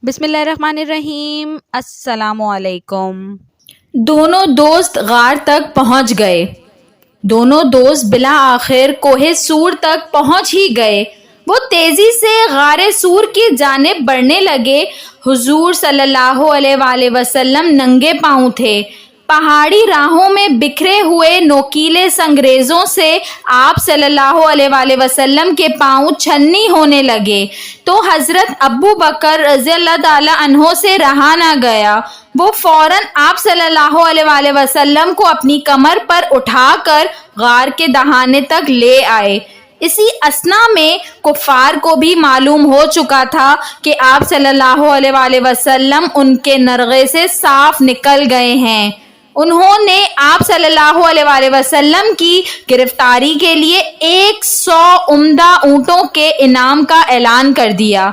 بسم اللہ الرحمن الرحیم۔ السلام علیکم۔ دونوں دوست غار تک پہنچ گئے۔ دونوں دوست بالآخر کوہ سور تک پہنچ ہی گئے۔ وہ تیزی سے غار سور کی جانب بڑھنے لگے۔ حضور صلی اللہ علیہ وآلہ وسلم ننگے پاؤں تھے۔ پہاڑی راہوں میں بکھرے ہوئے نوکیلے سنگریزوں سے آپ صلی اللہ علیہ وآلہ وسلم کے پاؤں چھلنی ہونے لگے تو حضرت ابو بکر رضی اللہ تعالی عنہ سے رہا نہ گیا۔ وہ فوراً آپ صلی اللہ علیہ وآلہ وسلم کو اپنی کمر پر اٹھا کر غار کے دہانے تک لے آئے۔ اسی اثنا میں کفار کو بھی معلوم ہو چکا تھا کہ آپ صلی اللہ علیہ وآلہ وسلم ان کے نرغے سے صاف نکل گئے ہیں۔ انہوں نے آپ صلی اللہ علیہ وآلہ وسلم کی گرفتاری کے لیے 100 عمدہ اونٹوں کے انعام کا اعلان کر دیا۔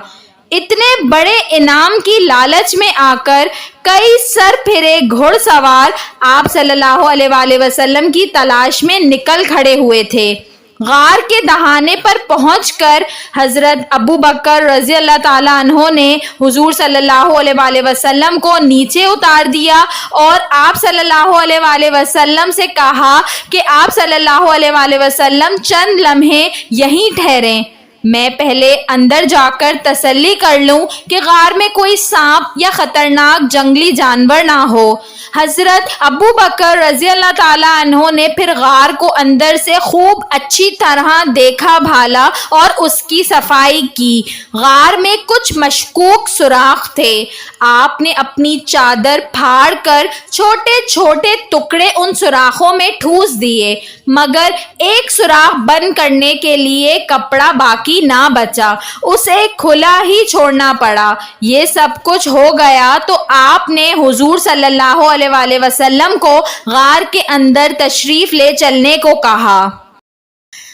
اتنے بڑے انعام کی لالچ میں آ کر کئی سر پھرے گھڑ سوار آپ صلی اللہ علیہ وآلہ وسلم کی تلاش میں نکل کھڑے ہوئے تھے۔ غار کے دہانے پر پہنچ کر حضرت ابو بکر رضی اللہ تعالیٰ عنہ نے حضور صلی اللہ علیہ وآلہ وسلم کو نیچے اتار دیا اور آپ صلی اللہ علیہ وآلہ وسلم سے کہا کہ آپ صلی اللہ علیہ وآلہ وسلم چند لمحے یہیں ٹھہریں، میں پہلے اندر جا کر تسلی کر لوں کہ غار میں کوئی سانپ یا خطرناک جنگلی جانور نہ ہو۔ حضرت ابو بکر رضی اللہ تعالیٰ عنہ نے پھر غار کو اندر سے خوب اچھی طرح دیکھا بھالا اور اس کی صفائی کی۔ غار میں کچھ مشکوک سوراخ تھے۔ آپ نے اپنی چادر پھاڑ کر چھوٹے چھوٹے ٹکڑے ان سوراخوں میں ٹھوس دیے، مگر ایک سوراخ بند کرنے کے لیے کپڑا باقی نہ بچا، اسے کھلا ہی چھوڑنا پڑا۔ یہ سب کچھ ہو گیا تو آپ نے حضور صلی اللہ علیہ وآلہ وسلم کو غار کے اندر تشریف لے چلنے کو کہا۔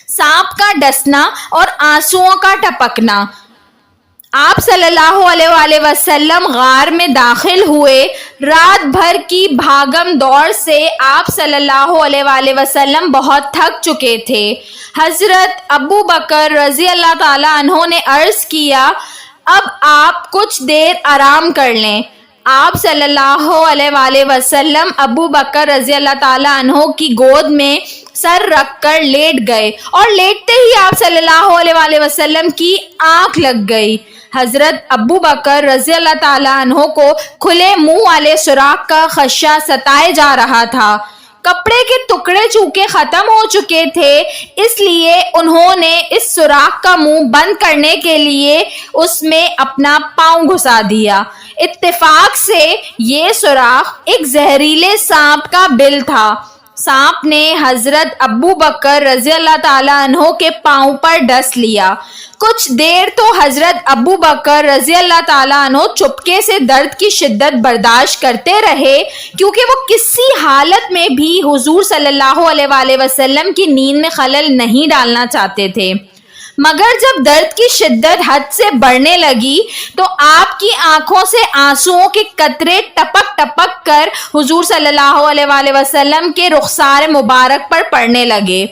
سانپ کا ڈسنا اور آنسوؤں کا ٹپکنا۔ آپ صلی اللہ علیہ وآلہ وسلم غار میں داخل ہوئے۔ رات بھر کی بھاگم دوڑ سے آپ صلی اللہ علیہ وآلہ وسلم بہت تھک چکے تھے۔ حضرت ابو بکر رضی اللہ تعالیٰ عنہ نے عرض کیا، اب آپ کچھ دیر آرام کر لیں۔ آپ صلی اللہ علیہ وآلہ وسلم ابو بکر رضی اللہ تعالیٰ عنہ کی گود میں سر رکھ کر لیٹ گئے اور لیٹتے ہی آپ صلی اللہ علیہ وآلہ وسلم کی آنکھ لگ گئی۔ حضرت ابو بکر رضی اللہ تعالیٰ عنہ کو کھلے منہ والے سوراخ کا خدشہ ستائے جا رہا تھا۔ کپڑے کے ٹکڑے چونکہ ختم ہو چکے تھے، اس لیے انہوں نے اس سوراخ کا منہ بند کرنے کے لیے اس میں اپنا پاؤں گھسا دیا۔ اتفاق سے یہ سوراخ ایک زہریلے سانپ کا بل تھا۔ سانپ نے حضرت ابو بکر رضی اللہ تعالیٰ عنہ کے پاؤں پر ڈس لیا۔ کچھ دیر تو حضرت ابو بکر رضی اللہ تعالیٰ عنہ چپکے سے درد کی شدت برداشت کرتے رہے، کیونکہ وہ کسی حالت میں بھی حضور صلی اللہ علیہ وآلہ وسلم کی نیند میں خلل نہیں ڈالنا چاہتے تھے۔ مگر جب درد کی شدت حد سے بڑھنے لگی تو آپ کی آنکھوں سے آنسوؤں کے قطرے ٹپک ٹپک کر حضور صلی اللہ علیہ وآلہ وسلم کے رخسار مبارک پر پڑنے لگے۔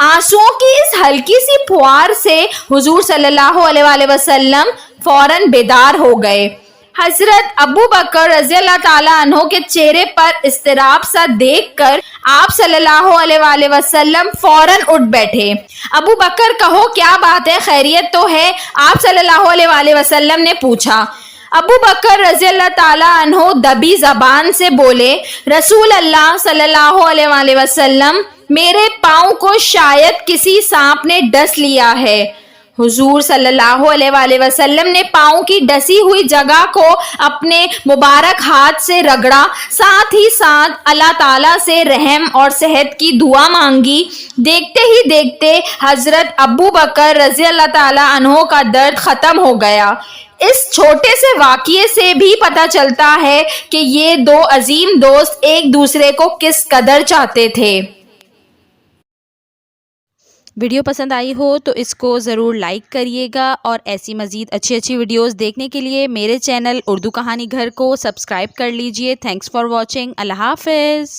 آنسوؤں کی اس ہلکی سی پھوار سے حضور صلی اللہ علیہ وآلہ وسلم فوراً بیدار ہو گئے۔ حضرت ابو بکر رضی اللہ تعالیٰ عنہ کے چہرے پر اضطراب سا دیکھ کر آپ صلی اللہ علیہ وآلہ وسلم فوراً اٹھ بیٹھے۔ ابو بکر کہو کیا بات ہے، خیریت تو ہے؟ آپ صلی اللہ علیہ وآلہ وسلم نے پوچھا۔ ابو بکر رضی اللہ تعالیٰ عنہ دبی زبان سے بولے، رسول اللہ صلی اللہ علیہ وآلہ وسلم، میرے پاؤں کو شاید کسی سانپ نے ڈس لیا ہے۔ حضور صلی اللہ علیہ وآلہ وسلم نے پاؤں کی ڈسی ہوئی جگہ کو اپنے مبارک ہاتھ سے رگڑا، ساتھ ہی ساتھ اللہ تعالیٰ سے رحم اور صحت کی دعا مانگی۔ دیکھتے ہی دیکھتے حضرت ابو بکر رضی اللہ تعالیٰ عنہ کا درد ختم ہو گیا۔ اس چھوٹے سے واقعے سے بھی پتہ چلتا ہے کہ یہ دو عظیم دوست ایک دوسرے کو کس قدر چاہتے تھے۔ ویڈیو پسند آئی ہو تو اس کو ضرور لائک کریے گا، اور ایسی مزید اچھی ویڈیوز دیکھنے کے لیے میرے چینل اردو کہانی گھر کو سبسکرائب کر لیجئے۔ Thanks for watching. اللہ حافظ۔